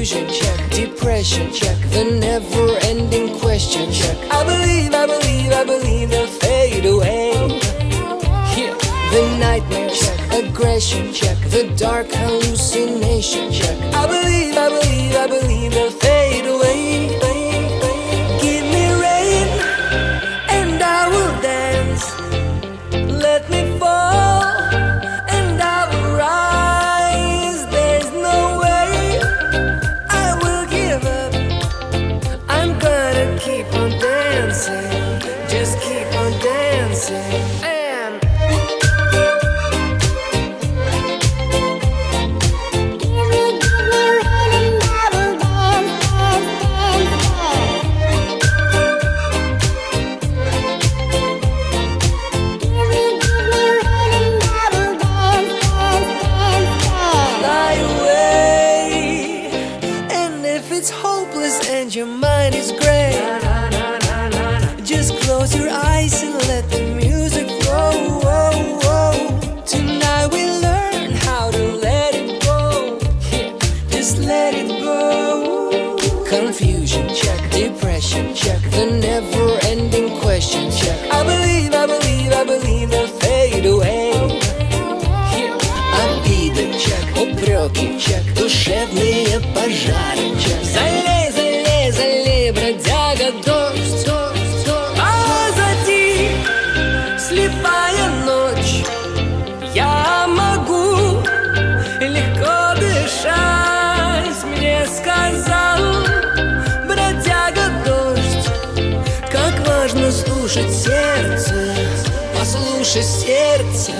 confusion, check. Depression, check. The never-ending question, check. I believe they'll fade away. Yeah. The nightmare, check. Aggression, check. The dark hallucination, check. I believe they'll fade away. Give me rain and I will dance. Let me fall and I will rise. There's no way I will give up. I'm gonna keep on dancing. Just keep on dancing. It's hopeless and your mind is gray. Just close your eyes and let the music flow. Tonight we learn how to let it go. Just let it go. Confusion, check. Depression, check. The never-ending question, check. I believe they'll fade away. Обиды, чек. Упреки, чек. Душевные пожары, чек. Залей, бродяга, дождь. Позади слепая ночь. Я могу легко дышать. Мне сказал бродяга, дождь, как важно слушать сердце. Послушай сердце.